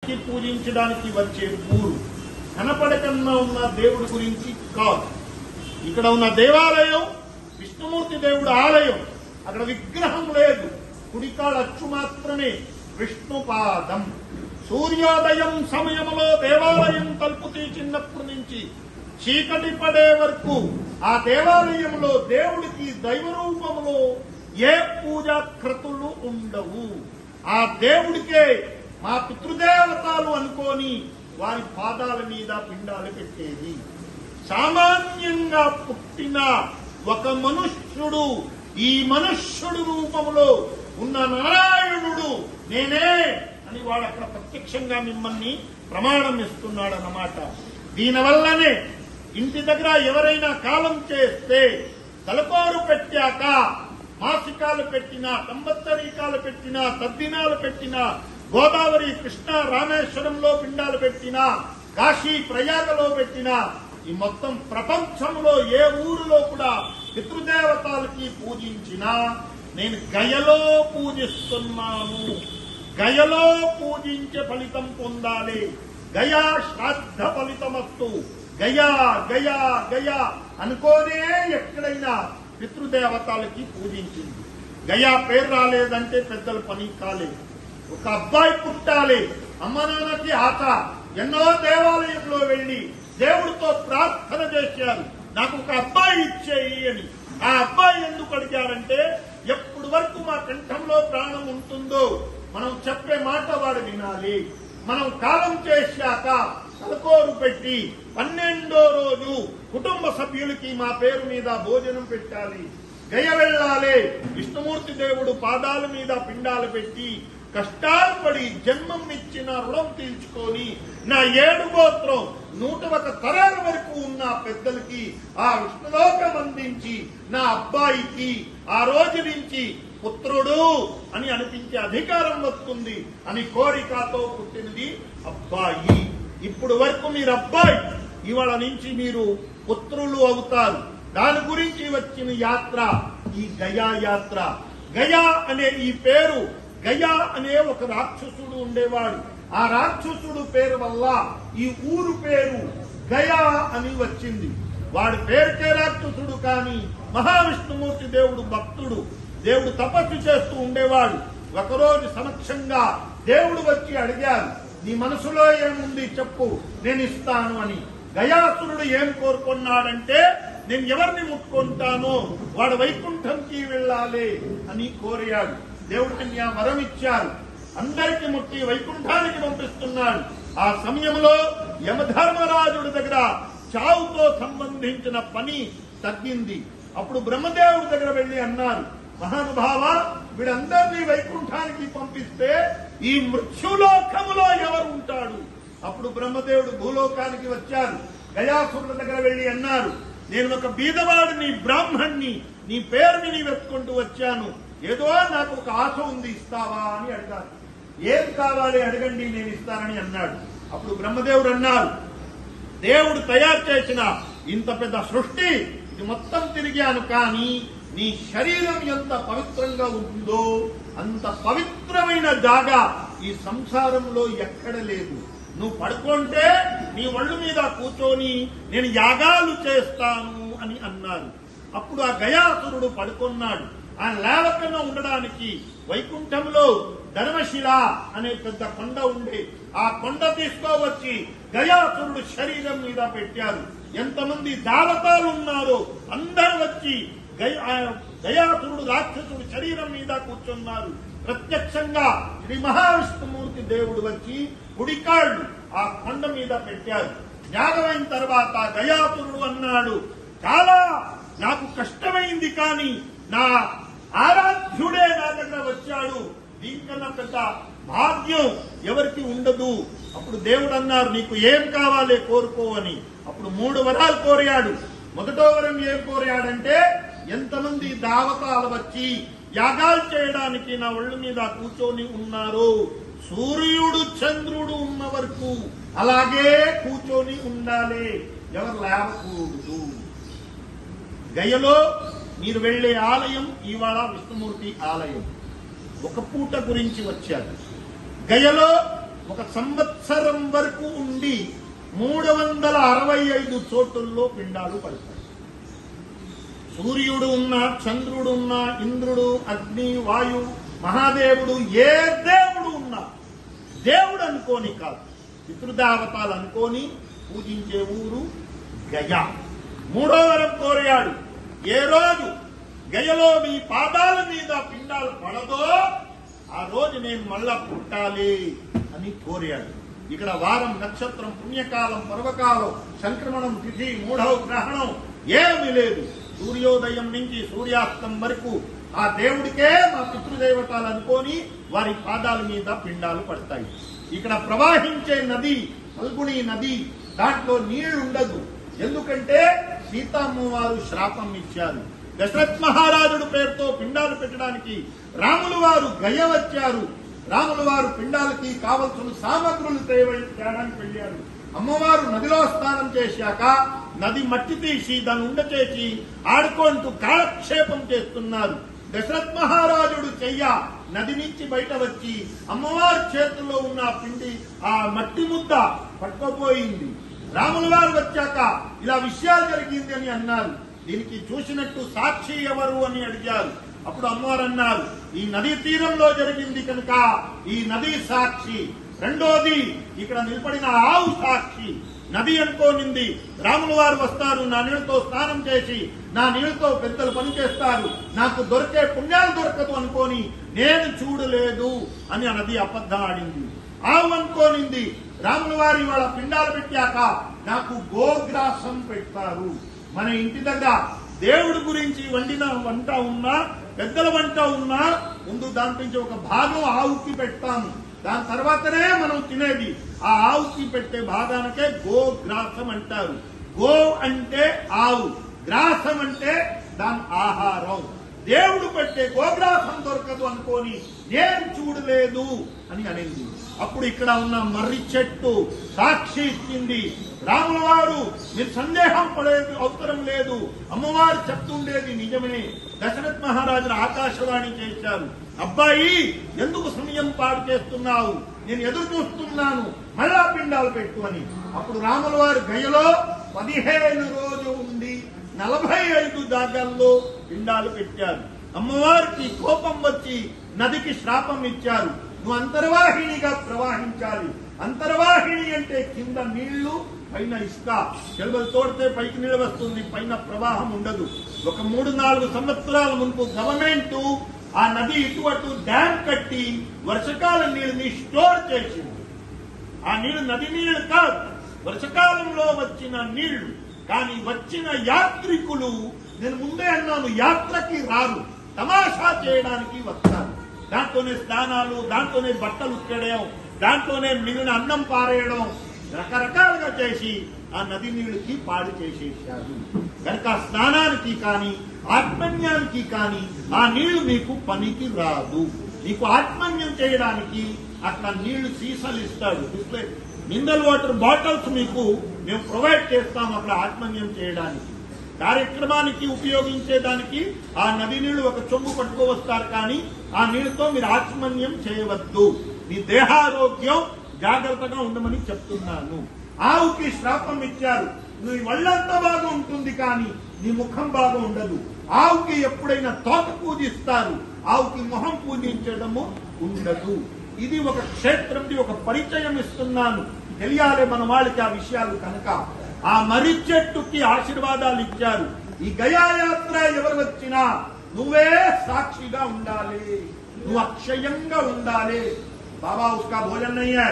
విష్ణుమూర్తికి పూజించడానికి వచ్చే ఊరు. కనపడకన్నా ఉన్న దేవుడి గురించి కాదు. ఇక్కడ ఉన్న దేవాలయం విష్ణుమూర్తి దేవుడు ఆలయం. అక్కడ విగ్రహం లేదు, కుడికాళ్ళ అచ్చు మాత్రమే విష్ణుపాదం. సూర్యోదయం సమయంలో దేవాలయం తలుపు తీసినప్పటి నుంచి చీకటి పడే వరకు ఆ దేవాలయంలో దేవుడికి దైవ రూపంలో ఏ పూజా క్రతులు ఉండవు. ఆ దేవుడికే మా పితృదేవతలు అనుకోని వారి పాదాల మీద పిండాలు పెట్టేది. సామాన్యంగా పుట్టిన ఒక మనుష్యుడు ఈ మనుష్యుడు రూపంలో ఉన్న నారాయణుడు నేనే అని వాడు అక్కడ ప్రత్యక్షంగా మిమ్మల్ని ప్రమాణం ఇస్తున్నాడన్నమాట. దీనివల్లనే ఇంటి దగ్గర ఎవరైనా కాలం చేస్తే తలకోరు పెట్టాక మాసికాలు పెట్టినా, సంవత్సరీకాలు పెట్టినా, తద్దినాలు పెట్టినా, గోదావరి కృష్ణ రామేశ్వరంలో పిండాలు పెట్టినా, కాశీ ప్రయాగలో పెట్టినా, ఈ మొత్తం ప్రపంచంలో ఏ ఊరిలో కూడా పితృదేవతలకి పూజించినా నేను గయలో పూజిస్తున్నాను. గయలో పూజించే ఫలితం పొందాలి. గయా శ్రాద్ధ ఫలితమస్తు. గయా గయా గయా అనుకోనే ఎక్కడైనా పితృదేవతలకి పూజించింది. గయా పేరు రాలేదంటే పెద్దల పని కాలేదు. ఒక అబ్బాయి పుట్టాలి, అమ్మ నాన్నకి ఆశ. ఎన్నో దేవాలయంలో వెళ్లి దేవుడితో ప్రార్థన చేశారు, నాకు ఒక అబ్బాయి ఇచ్చేయి అని. ఆ అబ్బాయి ఎందుకు అడిగారంటే ఎప్పుడు వరకు మా కంఠంలో ప్రాణం ఉంటుందో మనం చెప్పే మాట వాడు వినాలి. మనం కాలం చేశాక తలకోరు పెట్టి 12వ రోజు కుటుంబ సభ్యులకి మా పేరు మీద భోజనం పెట్టాలి. గయ వెళ్ళాలి, విష్ణుమూర్తి దేవుడు పాదాల మీద పిండాలు పెట్టి కష్టాలు పడి జన్మం ఇచ్చిన రుణం తీర్చుకొని నా 7 గోత్రం 101 తరాల వరకు ఉన్న పెద్దలకి ఆ విష్ణులోకం అందించి నా అబ్బాయికి ఆ రోజు నుంచి పుత్రుడు అని అనిపించే అధికారం వస్తుంది అని కోరికతో పుట్టినది అబ్బాయి. ఇప్పుడు వరకు మీరు అబ్బాయి, ఇవాళ నుంచి మీరు పుత్రులు అవుతారు. దాని గురించి వచ్చిన యాత్ర ఈ గయా యాత్ర. గయా అనే ఈ పేరు, గయా అనే ఒక రాక్షసుడు ఉండేవాడు. ఆ రాక్షసుడు పేరు వల్ల ఈ ఊరు పేరు గయా అని వచ్చింది. వాడి పేరుకే రాక్షసుడు, కానీ మహావిష్ణుమూర్తి దేవుడు భక్తుడు. దేవుడు తపస్సు చేస్తూ ఉండేవాడు. ఒకరోజు సమక్షంగా దేవుడు వచ్చి అడిగారు, నీ మనసులో ఏముంది చెప్పు, నేను ఇస్తాను అని. గయాసురుడు ఏం కోరుకున్నాడంటే నేను ఎవరిని ముట్టుకుంటానో వాడు వైకుంఠంకి వెళ్ళాలి అని కోరాడు. దేవుడు కన్యా వరం ఇచ్చారు, అందరికి ముట్టి వైకుంఠానికి పంపిస్తున్నాడు. ఆ సమయంలో యమధర్మరాజుడి దగ్గర చావుతో సంబంధించిన పని తగ్గింది. అప్పుడు బ్రహ్మదేవుడి దగ్గర వెళ్లి అన్నారు, మహానుభావ వీడందరినీ వైకుంఠానికి పంపిస్తే ఈ మృత్యులోకములో ఎవరు ఉంటాడు? అప్పుడు బ్రహ్మదేవుడు భూలోకానికి వచ్చారు. గయాసురుల దగ్గర వెళ్లి అన్నారు, నేను ఒక బీదవాడిని, బ్రాహ్మణ్ణి, నీ పేరు విని వెతుకుంటూ వచ్చాను, ఏదో నాకు ఒక ఆశ ఉంది, ఇస్తావా అని అడిగారు. ఏం కావాలి అడగండి, నేను ఇస్తానని అన్నాడు. అప్పుడు బ్రహ్మదేవుడు అన్నారు, దేవుడు తయారు చేసిన ఇంత పెద్ద సృష్టి ఇది మొత్తం తిరిగాను, కానీ నీ శరీరం ఎంత పవిత్రంగా ఉంటుందో అంత పవిత్రమైన జాగా ఈ సంసారంలో ఎక్కడ లేదు. నువ్వు పడుకుంటే నీ ఒళ్ళు మీద కూర్చొని నేను యాగాలు చేస్తాను అని అన్నారు. అప్పుడు ఆ గయాసురుడు పడుకున్నాడు. ఆయన లేవకుండా ఉండడానికి వైకుంఠంలో ధర్మశిల అనే పెద్ద కొండ ఉండే, ఆ కొండ తీసుకోవచ్చి గయాసురుడు శరీరం మీద పెట్టారు. ఎంతమంది దేవతలు ఉన్నారో అందరూ వచ్చి గయాసురుడు రాక్షసుడు శరీరం మీద కూర్చున్నారు. ప్రత్యక్షంగా శ్రీ మహావిష్ణుమూర్తి దేవుడు వచ్చి కుడికాళ్లు ఆ కొండ మీద పెట్టారు. జ్ఞానమైన తర్వాత గయాసురుడు అన్నాడు, చాలా నాకు కష్టమైంది, కానీ నా ఆరాధ్యుడే నా దగ్గర వచ్చాడు, దీనికన్నా పెద్ద భాగ్యం ఎవరికి ఉండదు. అప్పుడు దేవుడు అన్నారు, నీకు ఏం కావాలి కోరుకో అని. అప్పుడు 3 వరాలు కోరాడు. మొదటో వరం ఏం కోరాడంటే, ఎంతమంది దేవతలు వచ్చి యాగాలు చేయడానికి నా ఒళ్ళు మీద కూర్చొని ఉన్నారు, సూర్యుడు చంద్రుడు ఉన్న వరకు అలాగే కూర్చొని ఉండాలి, ఎవరు లేవకూడదు. గయలో మీరు వెళ్లే ఆలయం ఇవాళ విష్ణుమూర్తి ఆలయం. ఒక పూట గురించి వచ్చారు. గయలో ఒక సంవత్సరం వరకు ఉండి 365 చోటుల్లో పిండాలు పడతాయి. సూర్యుడు ఉన్నా, చంద్రుడు ఉన్నా, ఇంద్రుడు, అగ్ని, వాయు, మహాదేవుడు, ఏ దేవుడు ఉన్నా దేవుడు అనుకోని కాదు, పితృదేవతలు అనుకోని పూజించే ఊరు గయ. 3వ వరం కోరాడు, ఏ రోజు గయలో మీ పాదాల మీద పిండాలు పడదో ఆ రోజు నేను మళ్ళా పుట్టాలి అని కోరాడు. ఇక్కడ వారం, నక్షత్రం, పుణ్యకాలం, పర్వకాలం, సంక్రమణం, తిథి, 3వ గ్రహణం ఏమీ లేదు. సూర్యోదయం నుంచి సూర్యాస్తం వరకు ఆ దేవుడికే మా పితృదేవతలు అనుకోని వారి పాదాల మీద పిండాలు పడతాయి. ఇక్కడ ప్రవాహించే నది ఫల్గుణి నది, దాంట్లో నీళ్లు ఉండదు. ఎందుకంటే సీతమ్మవారు శ్రాపం ఇచ్చారు. దశరథ్ మహారాజుడు పేరుతో పిండాలు పెట్టడానికి రాములు వారు గయ వచ్చారు. రాములు వారు పిండాలకి కావలసిన సామగ్రులు తేవడానికి వెళ్ళారు. అమ్మవారు నదిలో స్నానం చేశాక నది మట్టి తీసి దాన్ని ఉండచేసి ఆడుకుంటూ కాలక్షేపం చేస్తున్నారు. దశరథ్ మహారాజుడు చెయ్య నది నుంచి బయట వచ్చి అమ్మవారి చేతుల్లో ఉన్న పిండి ఆ మట్టి ముద్ద పట్టుకోపోయింది. రాముల వారు వచ్చాక ఇలా విషయాలు జరిగింది అని అన్నారు. దీనికి చూసినట్టు సాక్షి ఎవరు అని అడిగారు. అప్పుడు అమ్మవారు అన్నారు, ఈ నదీ తీరంలో జరిగింది కనుక ఈ నది సాక్షి. రెండోది ఇక్కడ నిలబడిన ఆవు సాక్షి. నది అనుకోనింది రాముల వారు వస్తారు, నా నీళ్ళతో స్నానం చేసి నా నీళ్ళతో పెద్దలు పని చేస్తారు, నాకు దొరికే పుణ్యాలు దొరకదు అనుకోని నేను చూడలేదు అని ఆ నది అబద్ధం ఆడింది. ఆవు అనుకోనింది రాముల వారి వాళ్ళ పిండాలు పెట్టాక నాకు గోగ్రాసం పెడతారు. మన ఇంటి దగ్గర దేవుడి గురించి వండిన వంట ఉన్నా, పెద్దల వంట ఉన్నా, ముందు దాని నుంచి ఒక భాగం ఆవుకి పెడతాము, దాని తర్వాతనే మనం తినేది. ఆ ఆవుకి పెట్టే భాగానికే గోగ్రాసం అంటారు. గో అంటే ఆవు, గ్రాసం అంటే దాని ఆహారం. దేవుడు పెట్టే గోగ్రాసం దొరకదు అనుకోని నేను చూడలేదు అని అనింది. అప్పుడు ఇక్కడ ఉన్న మర్రి చెట్టు సాక్షి ఇచ్చింది. రాముల వారు మీరు సందేహం పడేది అవసరం లేదు, అమ్మవారు చెప్తుండేది నిజమే. దశరథ్ మహారాజును ఆకాశవాణి చేశారు, అబ్బాయి ఎందుకు సమయం పాడు చేస్తున్నావు, నేను ఎదురు చూస్తున్నాను, మళ్ళా పిండాలు పెట్టు అని. అప్పుడు రాముల వారు గయలో 15 రోజులు ఉండి 45 దాగల్లో పిండాలు పెట్టారు. అమ్మవారికి కోపం వచ్చి నదికి శ్రాపం ఇచ్చారు, నువ్వు అంతర్వాహినిగా ప్రవహించాలి. అంతర్వాహిని అంటే కింద నీళ్లు, పైన ఇసుక. చెరువులు తోడితే పైకి నీళ్ళు వస్తుంది, పైన ప్రవాహం ఉండదు. ఒక 3-4 సంవత్సరాల ముందు గవర్నమెంట్ ఆ నది ఇటువంటి డ్యామ్ కట్టి వర్షకాల నీళ్ళని స్టోర్ చేసింది. ఆ నీళ్లు నది నీళ్లు కాదు, వర్షకాలంలో వచ్చిన నీళ్లు. కానీ వచ్చిన యాత్రికులు, నేను ముందే అన్నాను, యాత్రకి రారు, తమాషా చేయడానికి వస్తారు. దాంట్లోనే స్నానాలు, దాంట్లోనే బట్టలు ఉత్తేయడం, దాంట్లోనే మిగిలిన అన్నం పారేయడం, రకరకాలుగా చేసి ఆ నది నీళ్ళకి పాడు చేసేసారు. కనుక స్నానానికి కానీ ఆత్మన్యానికి కానీ ఆ నీళ్లు మీకు పనికి రాదు. మీకు ఆత్మన్యం చేయడానికి అట్లా నీళ్లు సీసాలు ఇస్తాడు, మినరల్ వాటర్ బాటిల్స్ మీకు మేము ప్రొవైడ్ చేస్తాం అక్కడ ఆత్మన్యం చేయడానికి. కార్యక్రమానికి ఉపయోగించేదానికి ఆ నది నీళ్లు ఒక చెంబు పట్టుకోవస్తారు, కానీ ఆ నీళ్లతో మీరు ఆత్మన్యం చేయవద్దు. మీ దేహారోగ్యం జాగ్రత్తగా ఉండమని చెప్తున్నాను. ఆవుకి శ్రాపం ఇచ్చారు, నీ ఒళ్ళంతా బాగా ఉంటుంది కానీ నీ ముఖం బాగా ఉండదు. ఆవుకి ఎప్పుడైనా తోక పూజిస్తారు, ఆవుకి మొహం పూజించడము ఉండదు. ఇది ఒక క్షేత్రంది ఒక పరిచయం ఇస్తున్నాను, తెలియాలి మన వాళ్ళకి ఆ విషయాలు. కనుక ఆ మర్రి చెట్టుకి ఆశీర్వాదాలు ఇచ్చారు. ఈ గయాయాత్ర ఎవరు వచ్చినా నువ్వే సాక్షిగా ఉండాలి, నువ్వు అక్షయంగా ఉండాలి. బాబా उसका भोजन नहीं है,